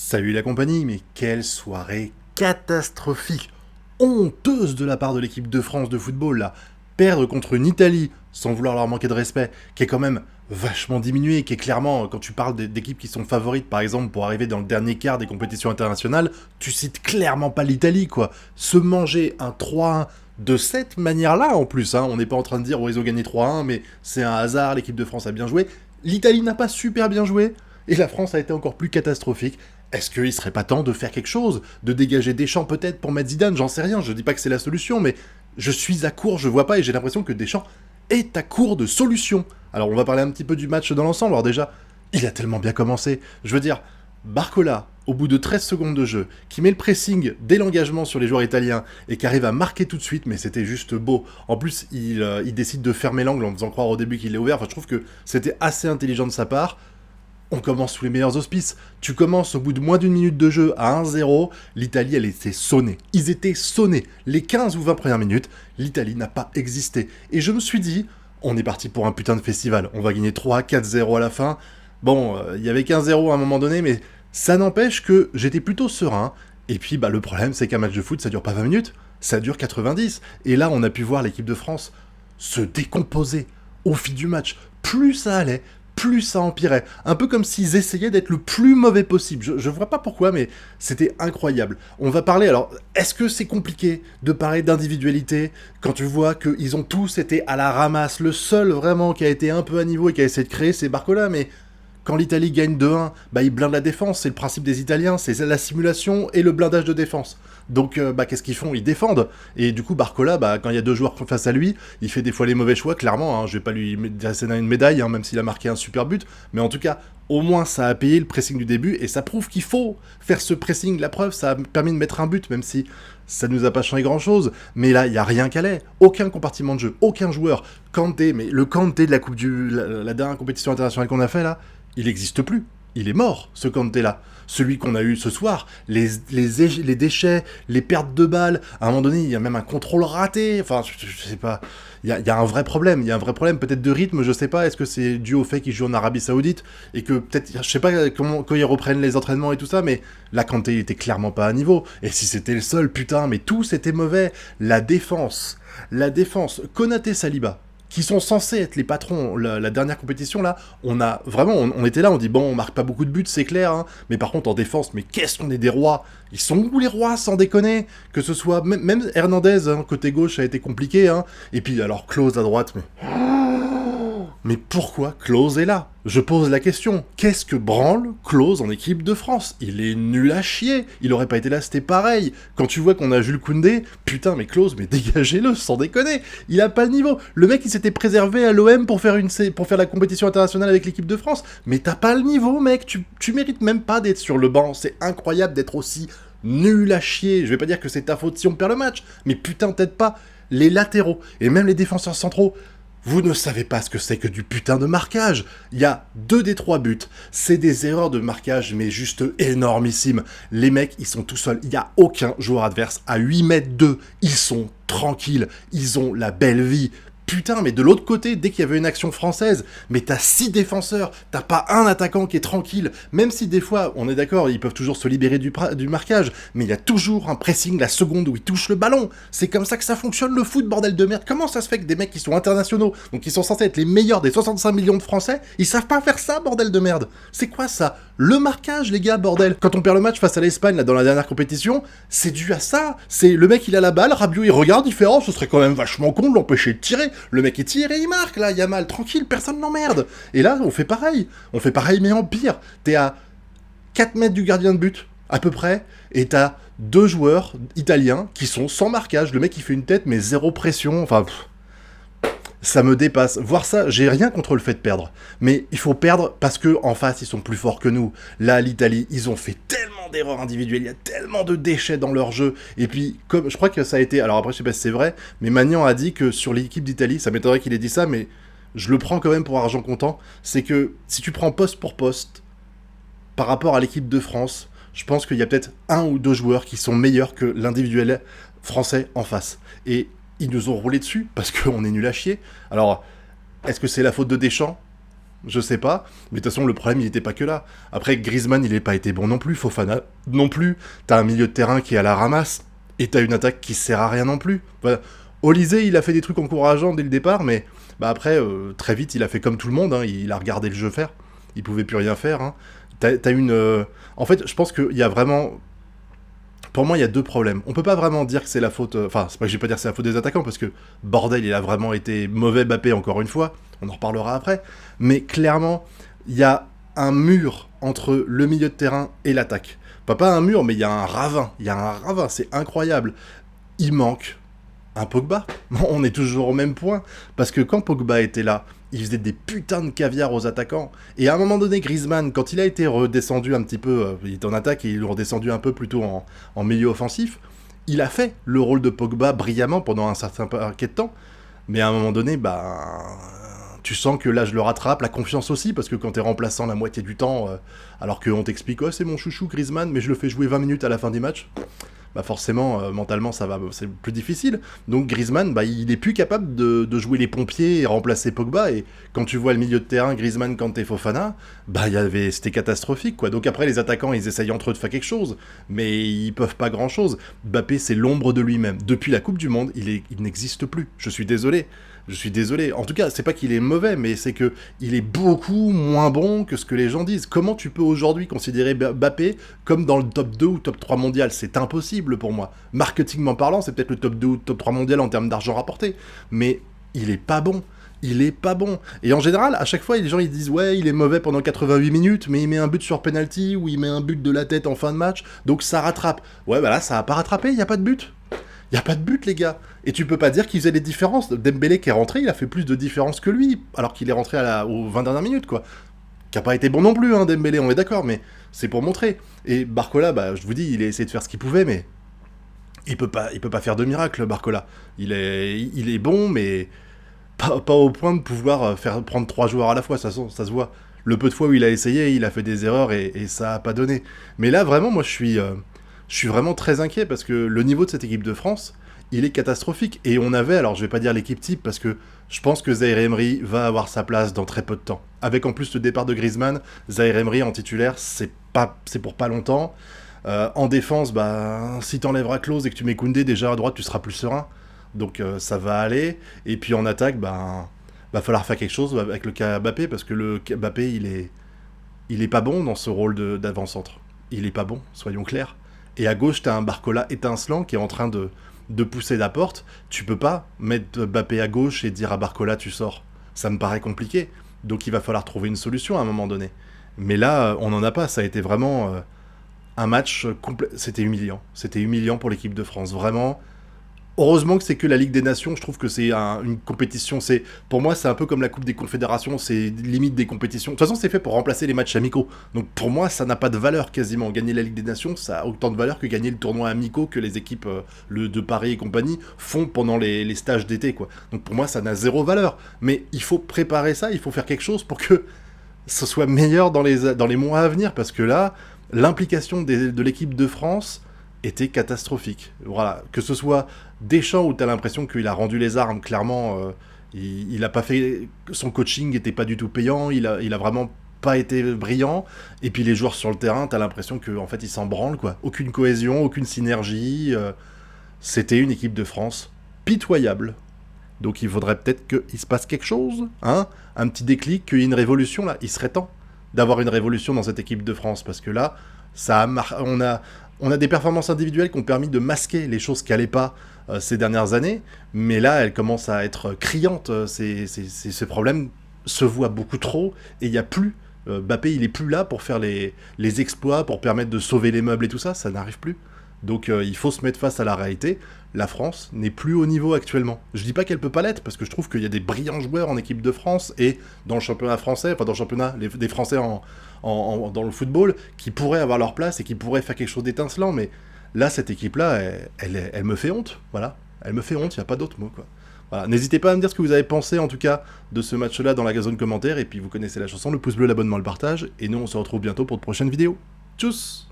Salut la compagnie, mais quelle soirée catastrophique, honteuse de la part de l'équipe de France de football là. Perdre contre une Italie, sans vouloir leur manquer de respect, qui est quand même vachement diminuée, qui est clairement, quand tu parles d'équipes qui sont favorites par exemple pour arriver dans le dernier quart des compétitions internationales, tu cites clairement pas l'Italie quoi. Se manger un 3-1 de cette manière-là en plus, hein, on n'est pas en train de dire oh, ils ont gagné 3-1, mais c'est un hasard, l'équipe de France a bien joué. L'Italie n'a pas super bien joué, et la France a été encore plus catastrophique. Est-ce qu'il serait pas temps de faire quelque chose? De dégager Deschamps peut-être pour mettre Zidane? J'en sais rien, je dis pas que c'est la solution, mais je suis à court, je vois pas, et j'ai l'impression que Deschamps est à court de solutions. Alors on va parler un petit peu du match dans l'ensemble. Alors déjà, il a tellement bien commencé. Je veux dire, Barcola, au bout de 13 secondes de jeu, qui met le pressing dès l'engagement sur les joueurs italiens et qui arrive à marquer tout de suite, mais c'était juste beau. En plus, il décide de fermer l'angle en faisant croire au début qu'il l'est ouvert. Enfin, je trouve que c'était assez intelligent de sa part. On commence sous les meilleurs auspices. Tu commences au bout de moins d'une minute de jeu à 1-0. L'Italie, elle était sonnée. Ils étaient sonnés. Les 15 ou 20 premières minutes, l'Italie n'a pas existé. Et je me suis dit, on est parti pour un putain de festival. On va gagner 3-4-0 à la fin. Bon, il y avait 15-0 à un moment donné, mais ça n'empêche que j'étais plutôt serein. Et puis, le problème, c'est qu'un match de foot, ça dure pas 20 minutes. Ça dure 90. Et là, on a pu voir l'équipe de France se décomposer au fil du match. Plus ça allait, plus ça empirait. Un peu comme s'ils essayaient d'être le plus mauvais possible. Je vois pas pourquoi, mais c'était incroyable. On va parler, alors, est-ce que c'est compliqué de parler d'individualité quand tu vois qu'ils ont tous été à la ramasse? Le seul vraiment qui a été un peu à niveau et qui a essayé de créer, c'est Barcola, mais quand l'Italie gagne 2-1, ils blindent la défense, c'est le principe des Italiens, c'est la simulation et le blindage de défense. Donc, qu'est-ce qu'ils font? Ils défendent. Et du coup, Barcola, quand il y a deux joueurs face à lui, il fait des fois les mauvais choix, clairement. Je vais pas lui dresser une médaille, même s'il a marqué un super but. Mais en tout cas, au moins, ça a payé le pressing du début. Et ça prouve qu'il faut faire ce pressing. La preuve, ça a permis de mettre un but, même si ça nous a pas changé grand-chose. Mais là, il y a rien qu'à l'ait. Aucun compartiment de jeu, aucun joueur. Kanté, mais le Kanté de la la dernière compétition internationale qu'on a fait, là, il n'existe plus. Il est mort, ce Kanté-là. Celui qu'on a eu ce soir, les déchets, les pertes de balles, à un moment donné, il y a même un contrôle raté. Enfin, je sais pas. Il y a un vrai problème. Il y a un vrai problème, peut-être de rythme, je sais pas. Est-ce que c'est dû au fait qu'il joue en Arabie Saoudite et que peut-être, je sais pas comment, quand ils reprennent les entraînements et tout ça, mais là, Kanté, il était clairement pas à niveau. Et si c'était le seul, putain, mais tout c'était mauvais. La défense, Konaté Saliba, qui sont censés être les patrons, la dernière compétition, là, on était là, on dit, bon, on marque pas beaucoup de buts, c'est clair, hein, mais par contre, en défense, mais qu'est-ce qu'on est des rois? Ils sont où les rois, sans déconner? Que ce soit, même Hernandez, hein, côté gauche, a été compliqué, hein, et puis, alors, Klose à droite, mais pourquoi Klose est là? Je pose la question. Qu'est-ce que branle Klose en équipe de France? Il est nul à chier. Il aurait pas été là, c'était pareil. Quand tu vois qu'on a Jules Koundé, putain, mais Klose, mais dégagez-le, sans déconner. Il a pas le niveau. Le mec, il s'était préservé à l'OM pour faire la compétition internationale avec l'équipe de France. Mais t'as pas le niveau, mec. Tu mérites même pas d'être sur le banc. C'est incroyable d'être aussi nul à chier. Je vais pas dire que c'est ta faute si on perd le match, mais putain, peut-être pas. Les latéraux, et même les défenseurs centraux, vous ne savez pas ce que c'est que du putain de marquage. Il y a 2 des 3 buts. C'est des erreurs de marquage, mais juste énormissimes. Les mecs, ils sont tout seuls. Il n'y a aucun joueur adverse à 8 mètres 2. Ils sont tranquilles. Ils ont la belle vie. Putain, mais de l'autre côté, dès qu'il y avait une action française, mais t'as 6 défenseurs, t'as pas un attaquant qui est tranquille, même si des fois, on est d'accord, ils peuvent toujours se libérer du marquage, mais il y a toujours un pressing la seconde où ils touchent le ballon. C'est comme ça que ça fonctionne le foot, bordel de merde. Comment ça se fait que des mecs qui sont internationaux, donc qui sont censés être les meilleurs des 65 millions de Français, ils savent pas faire ça, bordel de merde? C'est quoi ça? Le marquage, les gars, bordel. Quand on perd le match face à l'Espagne, là, dans la dernière compétition, c'est dû à ça. C'est le mec, il a la balle, Rabiot, il regarde, il fait « Oh, ce serait quand même vachement con de l'empêcher de tirer. » Le mec, il tire et il marque, là, Yamal, tranquille, personne n'emmerde. Et là, on fait pareil. On fait pareil, mais en pire. T'es à 4 mètres du gardien de but, à peu près, et t'as 2 joueurs italiens qui sont sans marquage. Le mec, il fait une tête, mais zéro pression. Enfin, ça me dépasse. Voir ça, j'ai rien contre le fait de perdre. Mais il faut perdre parce que en face, ils sont plus forts que nous. Là, l'Italie, ils ont fait tellement d'erreurs individuelles, il y a tellement de déchets dans leur jeu. Et puis, comme je crois que ça a été... Alors après, je sais pas si c'est vrai, mais Magnan a dit que sur l'équipe d'Italie, ça m'étonnerait qu'il ait dit ça, mais je le prends quand même pour argent comptant, c'est que si tu prends poste pour poste, par rapport à l'équipe de France, je pense qu'il y a peut-être 1 ou 2 joueurs qui sont meilleurs que l'individuel français en face. Et ils nous ont roulé dessus parce qu'on est nul à chier. Alors, est-ce que c'est la faute de Deschamps? je sais pas. Mais de toute façon, le problème, il était pas que là. Après, Griezmann, il est pas été bon non plus. Fofana non plus. T'as un milieu de terrain qui est à la ramasse. Et t'as une attaque qui sert à rien non plus. Voilà. Olise, il a fait des trucs encourageants dès le départ, mais bah après, très vite, il a fait comme tout le monde. Hein. Il a regardé le jeu faire. Il pouvait plus rien faire. Hein. T'as une... En fait, je pense qu'il y a vraiment... Pour moi, il y a deux problèmes. On peut pas vraiment dire que c'est la faute... Enfin, c'est pas que je vais pas dire que c'est la faute des attaquants, parce que, bordel, il a vraiment été mauvais Mbappé encore une fois. On en reparlera après. Mais clairement, il y a un mur entre le milieu de terrain et l'attaque. Pas un mur, mais il y a un ravin. Il y a un ravin, c'est incroyable. Il manque un Pogba. On est toujours au même point. Parce que quand Pogba était là, il faisait des putains de caviar aux attaquants. Et à un moment donné, Griezmann, quand il a été redescendu un petit peu, il était en attaque et il est redescendu un peu plutôt en milieu offensif, il a fait le rôle de Pogba brillamment pendant un certain paquet de temps. Mais à un moment donné, bah, tu sens que l'âge le rattrape, la confiance aussi, parce que quand t'es remplaçant la moitié du temps, alors qu'on t'explique, oh, c'est mon chouchou Griezmann, mais je le fais jouer 20 minutes à la fin du match, bah forcément, mentalement, c'est plus difficile. Donc Griezmann, bah, il est plus capable de jouer les pompiers et remplacer Pogba. Et quand tu vois le milieu de terrain, Griezmann, Kanté, Fofana, bah, c'était catastrophique, quoi. Donc après, les attaquants, ils essayent entre eux de faire quelque chose, mais ils peuvent pas grand-chose. Mbappé, c'est l'ombre de lui-même. Depuis la Coupe du Monde, il n'existe plus. Je suis désolé. Je suis désolé. En tout cas, c'est pas qu'il est mauvais, mais c'est que il est beaucoup moins bon que ce que les gens disent. Comment tu peux aujourd'hui considérer Mbappé comme dans le top 2 ou top 3 mondial? C'est impossible pour moi. Marketingment parlant, c'est peut-être le top 2 ou top 3 mondial en termes d'argent rapporté. Mais il est pas bon. Il est pas bon. Et en général, à chaque fois, les gens ils disent ouais, il est mauvais pendant 88 minutes, mais il met un but sur penalty ou il met un but de la tête en fin de match, donc ça rattrape. Ouais, bah là, ça a pas rattrapé, il y a pas de but. Il y a pas de but, les gars. Et tu peux pas dire qu'il faisait des différences. Dembélé qui est rentré, il a fait plus de différences que lui, alors qu'il est rentré aux 20 dernières minutes, quoi. Qui a pas été bon non plus, hein, Dembélé, on est d'accord, mais c'est pour montrer. Et Barcola, bah, je vous dis, il a essayé de faire ce qu'il pouvait, mais il peut pas faire de miracle, Barcola. Il est bon, mais pas au point de pouvoir faire prendre 3 joueurs à la fois, ça se voit. Le peu de fois où il a essayé, il a fait des erreurs et ça a pas donné. Mais là, vraiment, moi, je suis vraiment très inquiet parce que le niveau de cette équipe de France, il est catastrophique. Et on avait, alors je vais pas dire l'équipe type parce que je pense que Zaïre Emery va avoir sa place dans très peu de temps. Avec en plus le départ de Griezmann, Zaïre Emery en titulaire, c'est pour pas longtemps. En défense, bah, si t'enlèveras Klose et que tu mets Koundé déjà à droite, tu seras plus serein. Donc ça va aller. Et puis en attaque, bah, va falloir faire quelque chose avec le cas Mbappé parce que le Mbappé, il est pas bon dans ce rôle d'avant-centre. Il est pas bon, soyons clairs. Et à gauche, t'as un Barcola étincelant qui est en train de pousser la porte. Tu peux pas mettre Mbappé à gauche et dire à Barcola tu sors. Ça me paraît compliqué. Donc il va falloir trouver une solution à un moment donné. Mais là, on n'en a pas. Ça a été vraiment un match complet. C'était humiliant. C'était humiliant pour l'équipe de France. Vraiment. Heureusement que c'est que la Ligue des Nations, je trouve que c'est une compétition, pour moi c'est un peu comme la Coupe des Confédérations, c'est limite des compétitions. De toute façon c'est fait pour remplacer les matchs amicaux, donc pour moi ça n'a pas de valeur quasiment. Gagner la Ligue des Nations, ça a autant de valeur que gagner le tournoi amicaux que les équipes de Paris et compagnie font pendant les stages d'été, quoi. Donc pour moi ça n'a zéro valeur, mais il faut préparer ça, il faut faire quelque chose pour que ce soit meilleur dans les mois à venir, parce que là, l'implication de l'équipe de France était catastrophique. Voilà, que ce soit Deschamps où tu as l'impression qu'il a rendu les armes, clairement, il a pas fait... Son coaching n'était pas du tout payant, il a vraiment pas été brillant, et puis les joueurs sur le terrain, tu as l'impression qu'en fait ils s'en branlent, quoi. Aucune cohésion, aucune synergie, c'était une équipe de France pitoyable. Donc il faudrait peut-être qu'il se passe quelque chose, hein, un petit déclic, qu'il y ait une révolution là, il serait temps d'avoir une révolution dans cette équipe de France, parce que là, on a des performances individuelles qui ont permis de masquer les choses qui n'allaient pas ces dernières années, mais là, elles commencent à être criantes. Ces problèmes se voient beaucoup trop, et il n'y a plus. Mbappé, il est plus là pour faire les exploits, pour permettre de sauver les meubles et tout ça, ça n'arrive plus. Donc il faut se mettre face à la réalité. La France n'est plus au niveau actuellement. Je dis pas qu'elle peut pas l'être, parce que je trouve qu'il y a des brillants joueurs en équipe de France, et dans le championnat français, enfin dans le championnat des Français dans le football, qui pourraient avoir leur place et qui pourraient faire quelque chose d'étincelant, mais là, cette équipe-là, elle me fait honte, voilà. Elle me fait honte, il n'y a pas d'autre mot, quoi. Voilà. N'hésitez pas à me dire ce que vous avez pensé, en tout cas, de ce match-là dans la zone commentaire, et puis vous connaissez la chanson, le pouce bleu, l'abonnement, le partage, et nous, on se retrouve bientôt pour de prochaines vidéos. Tchuss!